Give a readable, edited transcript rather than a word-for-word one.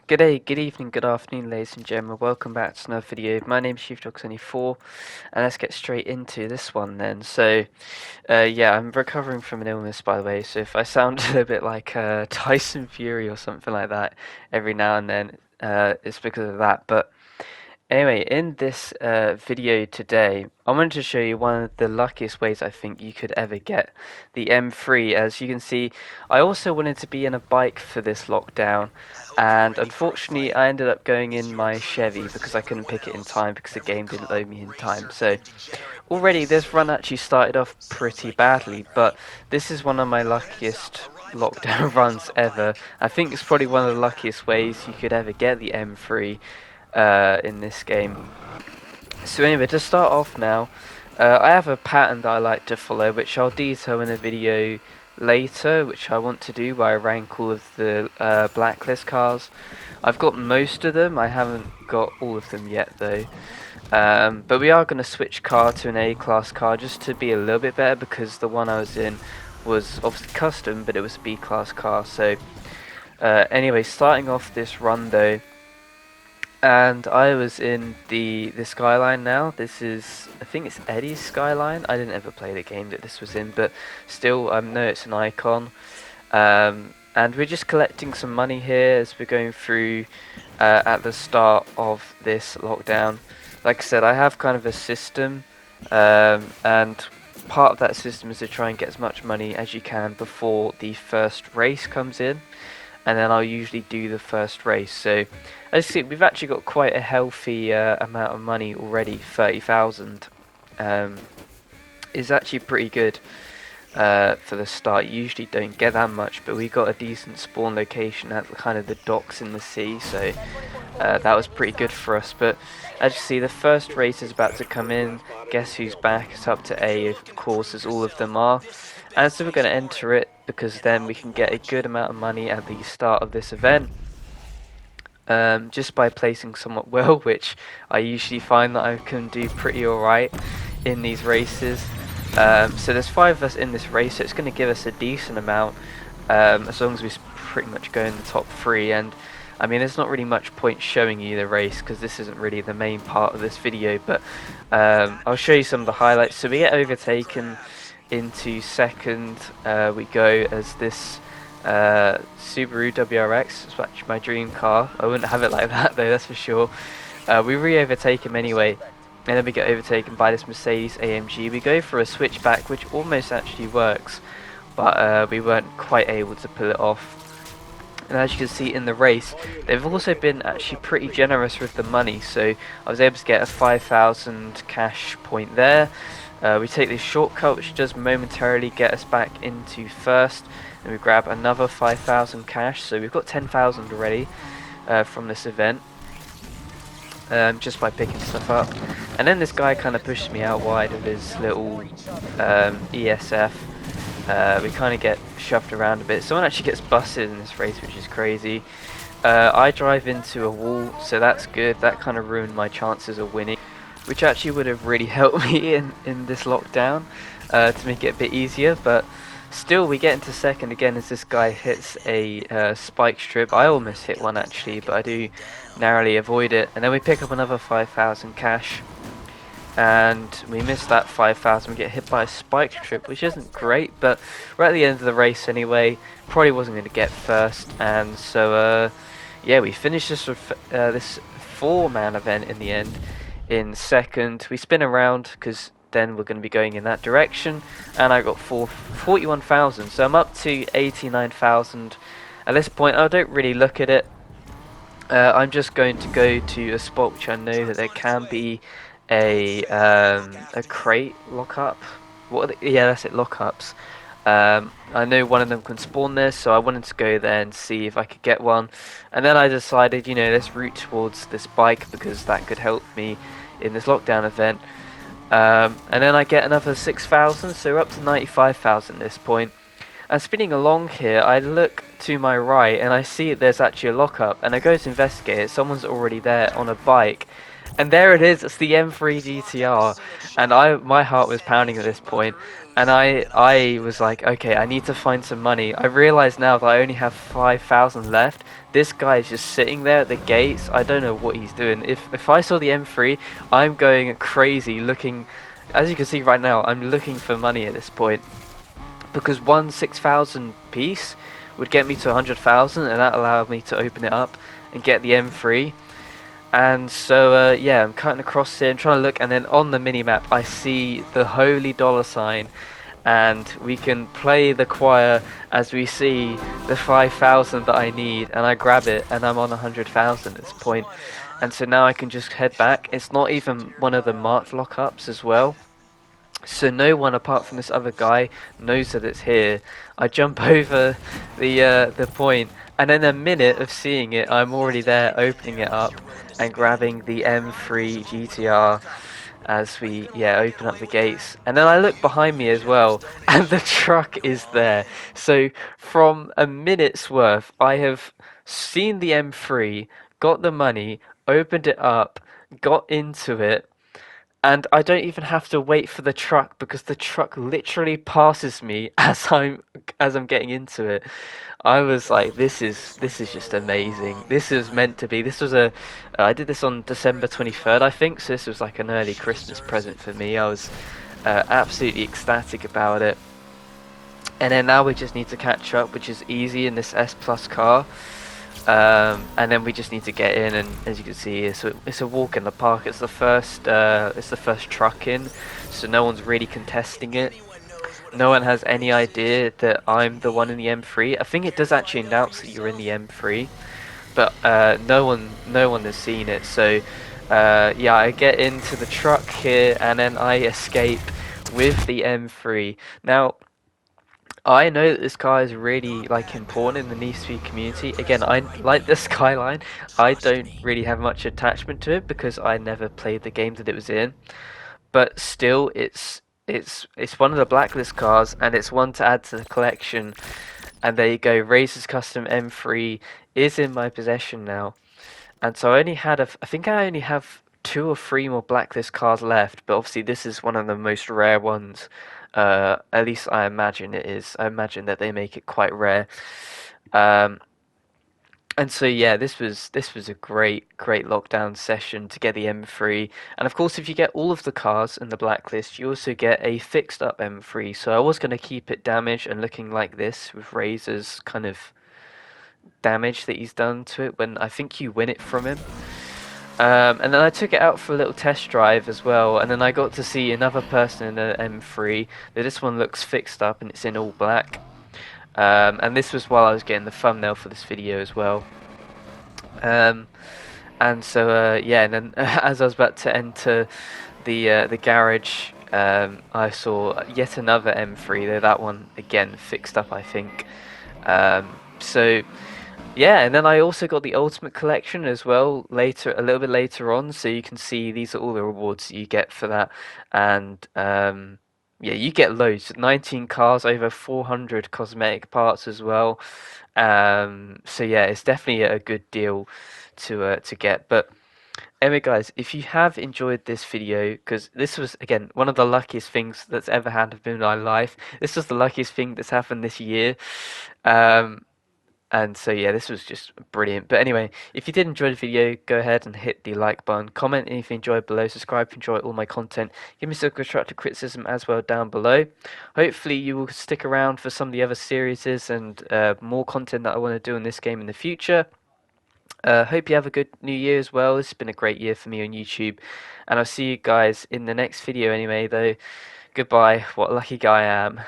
Good day, good evening, good afternoon, ladies and gentlemen. Welcome back to another video. My name is ShiftDog24, and let's get straight into this one then. Yeah, I'm recovering from an illness, by the way. So if I sound a little bit like Tyson Fury or something like that every now and then, it's because of that. But anyway, in this video today, I wanted to show you one of the luckiest ways I think you could ever get the M3. As you can see, I also wanted to be in a bike for this lockdown, and unfortunately I ended up going in my Chevy because I couldn't pick it in time because the game didn't load me in time. So already this run actually started off pretty badly, but this is one of my luckiest lockdown runs ever. I think it's probably one of the luckiest ways you could ever get the M3 in this game. So anyway, to start off now, I have a pattern that I like to follow, which I'll detail in a video later, which I want to do, where I rank all of the Blacklist cars. I've got most of them, I haven't got all of them yet though. But we are going to switch car to an A-class car just to be a little bit better, because the one I was in was obviously custom, but it was a B-class car. So anyway, starting off this run though, and I was in the Skyline now. This is, I think it's Eddie's Skyline. I didn't ever play the game that this was in, but still, I know it's an icon. And we're just collecting some money here as we're going through at the start of this lockdown. Like I said, I have kind of a system, and part of that system is to try and get as much money as you can before the first race comes in, and then I'll usually do the first race. So as you see, we've actually got quite a healthy amount of money already. 30,000 is actually pretty good for the start. You usually don't get that much, but we got a decent spawn location at kind of the docks in the sea, so that was pretty good for us. But as you see, the first race is about to come in. Guess who's back? It's up to A, of course, as all of them are. And so we're going to enter it, because then we can get a good amount of money at the start of this event. Just by placing somewhat well, which I usually find that I can do pretty alright in these races. So there's 5 of us in this race, so it's going to give us a decent amount, as long as we pretty much go in the top 3. And I mean, there's not really much point showing you the race, because this isn't really the main part of this video, but I'll show you some of the highlights. So we get overtaken into second. We go as this Subaru WRX. It's actually my dream car. I wouldn't have it like that though, that's for sure. We re-overtake him anyway, and then we get overtaken by this Mercedes AMG. We go for a switchback, which almost actually works, but we weren't quite able to pull it off. And as you can see in the race, they've also been actually pretty generous with the money, so I was able to get a 5,000 cash point there. We take this shortcut, which does momentarily get us back into first, and we grab another 5,000 cash, so we've got 10,000 already from this event, just by picking stuff up. And then this guy kind of pushed me out wide of his little ESF. We kind of get shoved around a bit. Someone actually gets busted in this race, which is crazy. I drive into a wall, so that's good. That kind of ruined my chances of winning, which actually would have really helped me in this lockdown to make it a bit easier. But still, we get into second again as this guy hits a spike strip. I almost hit one actually, but I do narrowly avoid it. And then we pick up another 5,000 cash, and we miss that 5,000. We get hit by a spike strip, which isn't great, but we're at the end of the race anyway. Probably wasn't going to get first, and so yeah, we finished this this 4-man event in the end in second. We spin around because then we're going to be going in that direction, and I got 41,000, so I'm up to 89,000 at this point. I don't really look at it. I'm just going to go to a spot which I know that there can be a crate lockup. Yeah, that's it, lockups. I know one of them can spawn there, so I wanted to go there and see if I could get one. And then I decided, you know, let's route towards this bike, because that could help me in this lockdown event. And then I get another 6,000, so we're up to 95,000 at this point. And spinning along here, I look to my right and I see there's actually a lockup, and I go to investigate it. Someone's already there on a bike, And there it is. It's the M3 GTR, and my heart was pounding at this point, and I was like, okay, I need to find some money. I realize now that I only have 5,000 left. This guy is just sitting there at the gates. I don't know what he's doing. If I saw the M3, I'm going crazy looking. As you can see right now, I'm looking for money at this point because one 6,000 piece would get me to 100,000, and that allowed me to open it up and get the M3. And so, yeah, I'm cutting across here, I'm trying to look, and then on the minimap I see the holy dollar sign, and we can play the choir as we see the 5,000 that I need, and I grab it, and I'm on 100,000 at this point. And so now I can just head back. It's not even one of the marked lockups as well. So no one apart from this other guy knows that it's here. I jump over the point, and in a minute of seeing it, I'm already there, opening it up and grabbing the M3 GTR as we open up the gates. And then I look behind me as well, and the truck is there. So from a minute's worth, I have seen the M3, got the money, opened it up, got into it, and I don't even have to wait for the truck because the truck literally passes me as I'm getting into it. I was like, this is just amazing. This is meant to be. This was I did this on December 23rd, I think. So this was like an early Christmas present for me. I was absolutely ecstatic about it. And then now we just need to catch up, which is easy in this S Plus car. And then we just need to get in, and as you can see, it's a walk in the park. It's the first truck in, so no one's really contesting it. No one has any idea that I'm the one in the M3. I think it does actually announce that you're in the M3, but no one has seen it. So yeah, I get into the truck here, and then I escape with the M3. Now, I know that this car is really like important in the Need for Speed community. Again, I like the Skyline. I don't really have much attachment to it because I never played the game that it was in. But still, it's one of the Blacklist cars, and it's one to add to the collection. And there you go, Razor's Custom M3 is in my possession now. And so I think I only have 2 or 3 more Blacklist cars left, but obviously this is one of the most rare ones. At least I imagine it is. I imagine that they make it quite rare. Um, and so yeah, this was a great lockdown session to get the M3. And of course, if you get all of the cars in the Blacklist, you also get a fixed up M3. So I was going to keep it damaged and looking like this with Razor's kind of damage that he's done to it when I think you win it from him. And then I took it out for a little test drive as well, and then I got to see another person in the M3. Now this one looks fixed up and it's in all black. And this was while I was getting the thumbnail for this video as well. And so yeah, and then as I was about to enter the garage, I saw yet another M3. Though that one again fixed up, I think. So yeah, and then I also got the Ultimate Collection as well later, a little bit later on. So you can see these are all the rewards that you get for that, and yeah, you get loads. 19 cars, over 400 cosmetic parts as well. So yeah, it's definitely a good deal to get. But anyway, guys, if you have enjoyed this video, because this was again one of the luckiest things that's ever happened in my life. This was the luckiest thing that's happened this year. Um, and so yeah, this was just brilliant. But anyway, if you did enjoy the video, go ahead and hit the like button, comment if you enjoyed below, subscribe if you enjoy all my content, give me some constructive criticism as well down below. Hopefully you will stick around for some of the other series and more content that I want to do in this game in the future. Hope you have a good new year as well. It's been a great year for me on YouTube, and I'll see you guys in the next video anyway though. Goodbye, what a lucky guy I am.